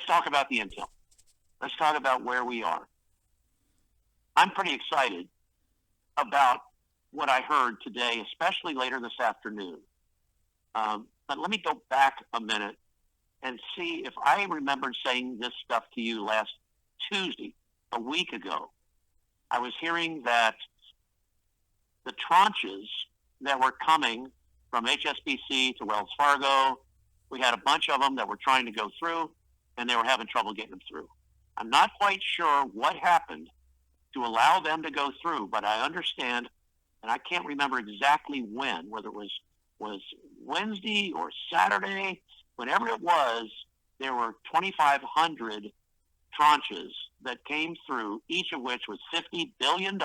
let's talk about the intel. Let's talk about where we are. I'm pretty excited about what I heard today, especially later this afternoon. But let me go back a minute and see if I remembered saying this stuff to you last Tuesday, a week ago. I was hearing that the tranches that were coming from HSBC to Wells Fargo, we had a bunch of them that were trying to go through, and they were having trouble getting them through. I'm not quite sure what happened to allow them to go through, but I understand, and I can't remember exactly when, whether it was Wednesday or Saturday, whenever it was, there were 2,500 tranches that came through, each of which was $50 billion,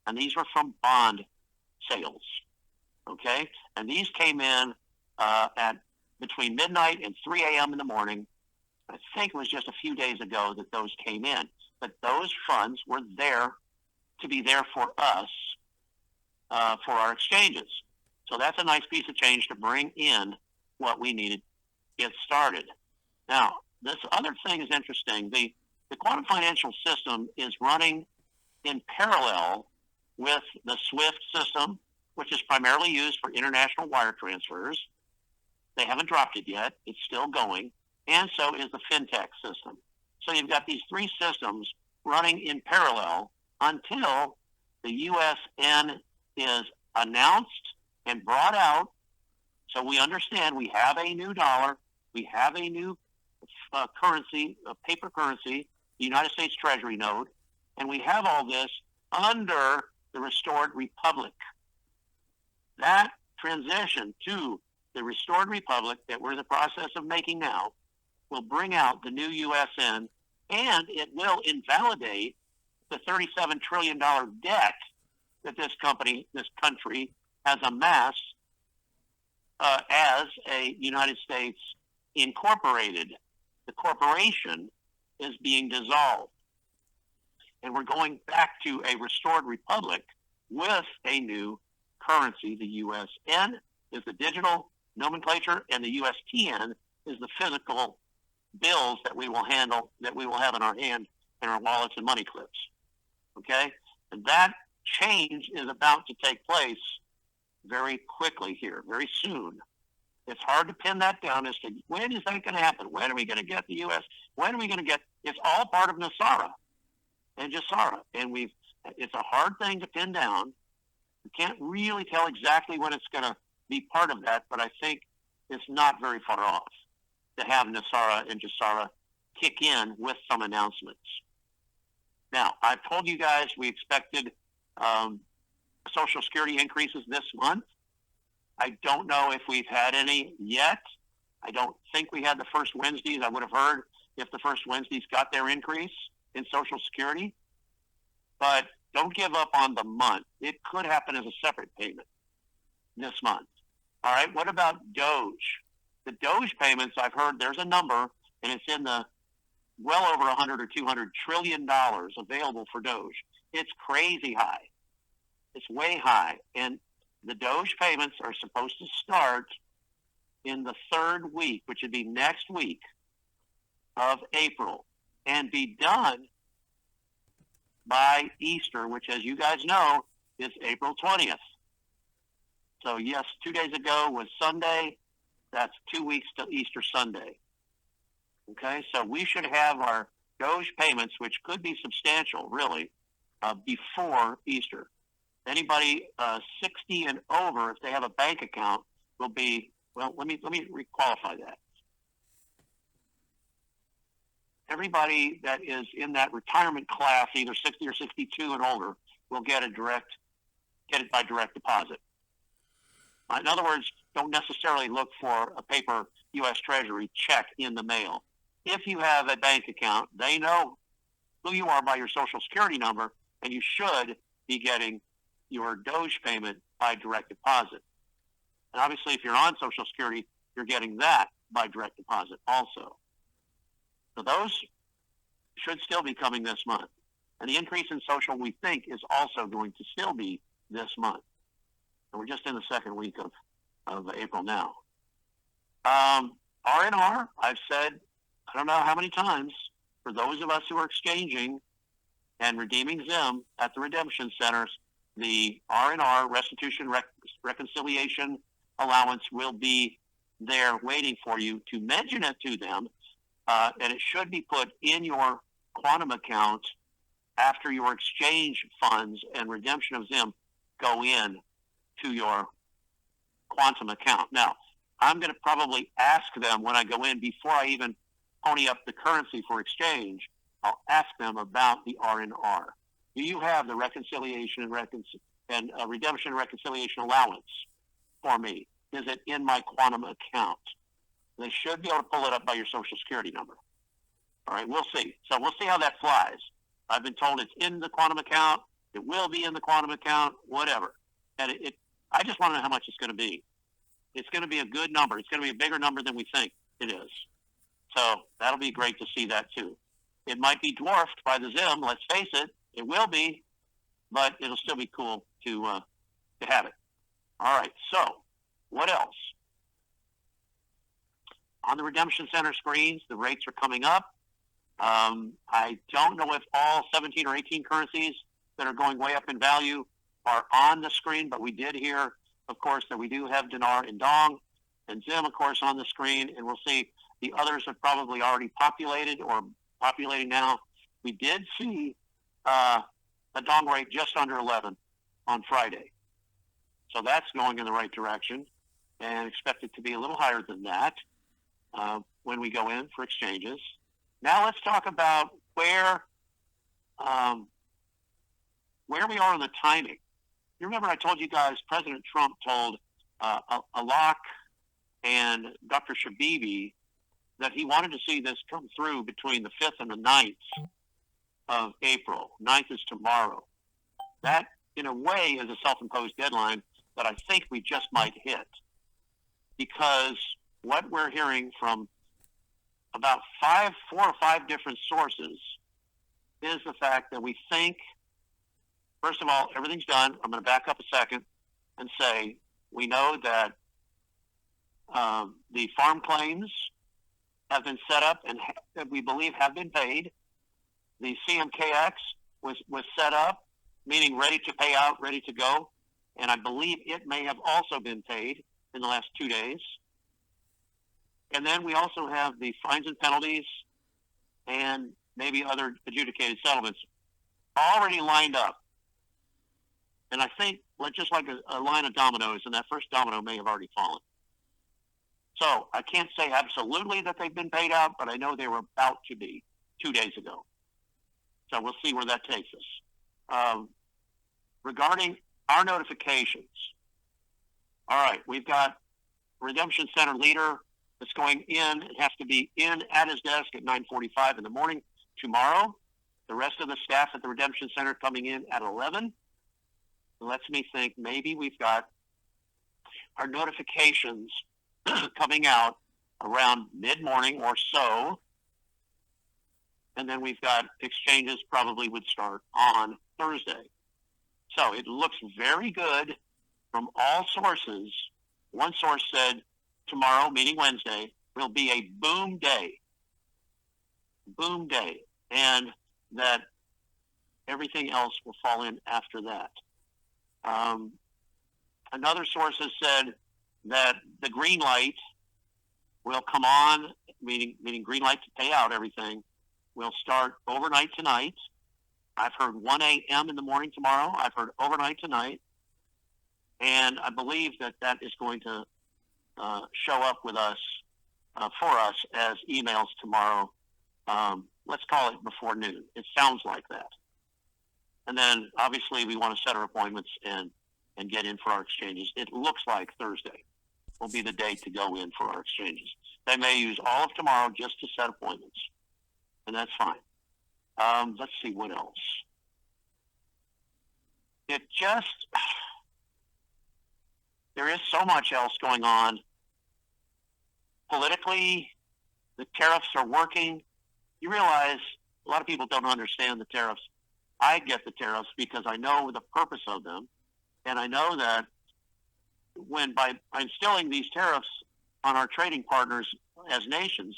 and these were from bond sales, okay? And these came in at between midnight and 3 a.m. in the morning. I think it was just a few days ago that those came in. But those funds were there to be there for us, for our exchanges. So that's a nice piece of change to bring in what we needed to get started. Now, this other thing is interesting. The quantum financial system is running in parallel with the SWIFT system, which is primarily used for international wire transfers. They haven't dropped it yet. It's still going. And so is the FinTech system. So you've got these three systems running in parallel until the USN is announced and brought out. So we understand we have a new dollar. We have a new currency, a paper currency, the United States Treasury note. And we have all this under the restored republic. That transition to the restored republic that we're in the process of making now will bring out the new USN, and it will invalidate the $37 trillion debt that this country has amassed as a United States incorporated. The corporation is being dissolved. And we're going back to a restored republic with a new currency. The USN is the digital nomenclature, and the USTN is the physical bills that we will handle, that we will have in our hand, in our wallets and money clips. Okay? And that change is about to take place very quickly here, very soon. It's hard to pin that down as to when is that going to happen? When are we going to get the U.S.? When are we going to get? It's all part of NESARA and GESARA, and it's a hard thing to pin down. We can't really tell exactly when it's going to be part of that, but I think it's not very far off to have NESARA and GESARA kick in with some announcements. Now, I've told you guys we expected Social Security increases this month. I don't know if we've had any yet. I don't think we had the first Wednesdays. I would have heard if the first Wednesdays got their increase in Social Security. But don't give up on the month. It could happen as a separate payment this month. All right, what about Doge? The Doge payments, I've heard there's a number, and it's in the well over 100 or 200 trillion dollars available for Doge. It's crazy high. It's way high. And the Doge payments are supposed to start in the third week, which would be next week of April, and be done by Easter, which, as you guys know, is April 20th. So, yes, 2 days ago was Sunday. That's 2 weeks till Easter Sunday. Okay, so we should have our Doge payments, which could be substantial, really, before Easter. Anybody 60 and over, if they have a bank account, will be, well, let me requalify that. Everybody that is in that retirement class, either 60 or 62 and older, will get it by direct deposit. In other words, don't necessarily look for a paper U.S. Treasury check in the mail. If you have a bank account, they know who you are by your Social Security number, and you should be getting your Doge payment by direct deposit. And obviously, if you're on Social Security, you're getting that by direct deposit also. So those should still be coming this month. And the increase in Social, we think, is also going to still be this month. And we're just in the second week of April now. R&R, I've said I don't know how many times, for those of us who are exchanging and redeeming Zim at the redemption centers, the R&R, restitution reconciliation allowance, will be there waiting for you to mention it to them, and it should be put in your quantum account after your exchange funds and redemption of Zim go in to your quantum account. Now, I'm going to probably ask them when I go in, before I even pony up the currency for exchange, I'll ask them about the R&R. Do you have the reconciliation and redemption reconciliation allowance for me? Is it in my quantum account? They should be able to pull it up by your Social Security number. All right, we'll see. So we'll see how that flies. I've been told it's in the quantum account. It will be in the quantum account, whatever. And I just want to know how much it's going to be. It's going to be a good number. It's going to be a bigger number than we think it is. So that'll be great to see that too. It might be dwarfed by the Zim, let's face it. It will be, but it'll still be cool to have it. All right, so what else? On the Redemption Center screens, the rates are coming up. I don't know if all 17 or 18 currencies that are going way up in value are on the screen, but we did hear, of course, that we do have dinar and dong and Zim, of course, on the screen, and we'll see the others have probably already populated or populating now. We did see a dong rate just under 11 on Friday. So that's going in the right direction, and expect it to be a little higher than that when we go in for exchanges. Now let's talk about where we are in the timing. You remember I told you guys President Trump told Alak and Dr. Shabibi that he wanted to see this come through between the 5th and the 9th of April. 9th is tomorrow. That, in a way, is a self-imposed deadline that I think we just might hit, because what we're hearing from about 4 or 5 different sources is the fact that we think, first of all, everything's done. I'm going to back up a second and say we know that the farm claims have been set up and that we believe have been paid. The CMKX was set up, meaning ready to pay out, ready to go, and I believe it may have also been paid in the last 2 days. And then we also have the fines and penalties and maybe other adjudicated settlements already lined up. And I think, just like a line of dominoes, and that first domino may have already fallen. So I can't say absolutely that they've been paid out, but I know they were about to be 2 days ago. So we'll see where that takes us. Regarding our notifications, all right, we've got Redemption Center leader that's going in. It has to be in at his desk at 9:45 in the morning tomorrow. The rest of the staff at the Redemption Center coming in at 11. It lets me think maybe we've got our notifications coming out around mid-morning or so. And then we've got exchanges probably would start on Thursday. So it looks very good from all sources. One source said tomorrow, meaning Wednesday, will be a boom day. Boom day. And that everything else will fall in after that. Another source has said that the green light will come on, meaning green light to pay out everything, will start overnight tonight. I've heard 1 a.m. in the morning tomorrow. I've heard overnight tonight. And I believe that is going to show up with us, for us, as emails tomorrow. Let's call it before noon. It sounds like that. And then, obviously, we want to set our appointments and get in for our exchanges. It looks like Thursday will be the day to go in for our exchanges. They may use all of tomorrow just to set appointments, and that's fine. Let's see what else. There is so much else going on. Politically, the tariffs are working. You realize a lot of people don't understand the tariffs. I get the tariffs because I know the purpose of them. And I know that by instilling these tariffs on our trading partners as nations,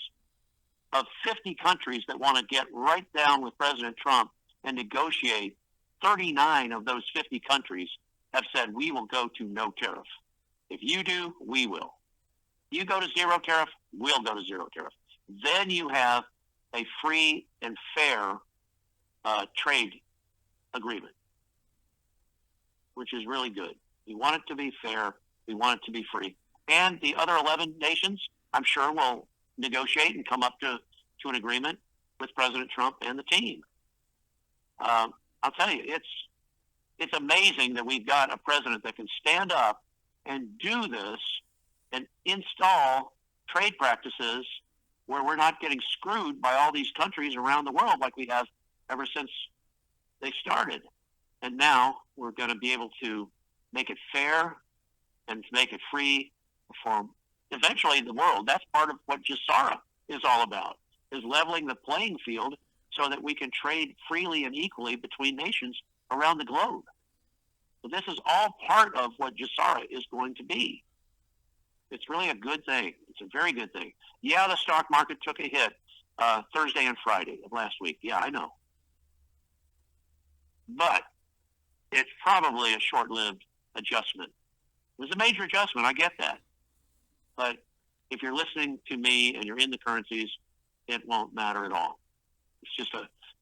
of 50 countries that want to get right down with President Trump and negotiate, 39 of those 50 countries have said, we will go to no tariff. If you do, we will. You go to zero tariff, we'll go to zero tariff. Then you have a free and fair trade agreement, which is really good. We want it to be fair. We want it to be free. And the other 11 nations, I'm sure, will negotiate and come up to an agreement with President Trump and the team. I'll tell you, it's amazing that we've got a president that can stand up and do this and install trade practices where we're not getting screwed by all these countries around the world like we have ever since they started. And now we're going to be able to make it fair and to make it free for eventually the world. That's part of what Gesara is all about, is leveling the playing field so that we can trade freely and equally between nations around the globe. So this is all part of what Gesara is going to be. It's really a good thing. It's a very good thing. Yeah, the stock market took a hit Thursday and Friday of last week. Yeah, I know. But it's probably a short-lived adjustment. It was a major adjustment. I get that. But if you're listening to me and you're in the currencies, it won't matter at all.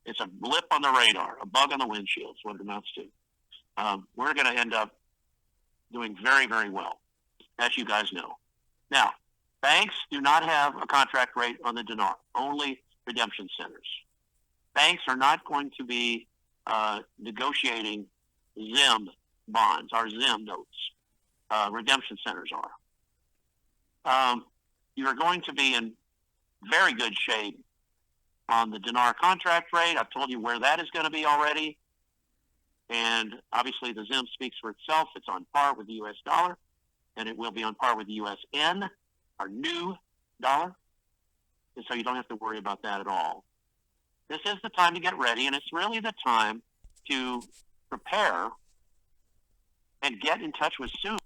It's a blip on the radar, a bug on the windshield is what it amounts to. We're going to end up doing very, very well, as you guys know. Now, banks do not have a contract rate on the dinar, only redemption centers. Banks are not going to be negotiating ZIM bonds, our ZIM notes. Redemption centers are. You're going to be in very good shape on the dinar contract rate. I've told you where that is going to be already. And obviously the ZIM speaks for itself. It's on par with the U.S. dollar, and it will be on par with the USN, our new dollar. And so you don't have to worry about that at all. This is the time to get ready, and it's really the time to prepare and get in touch with Sue.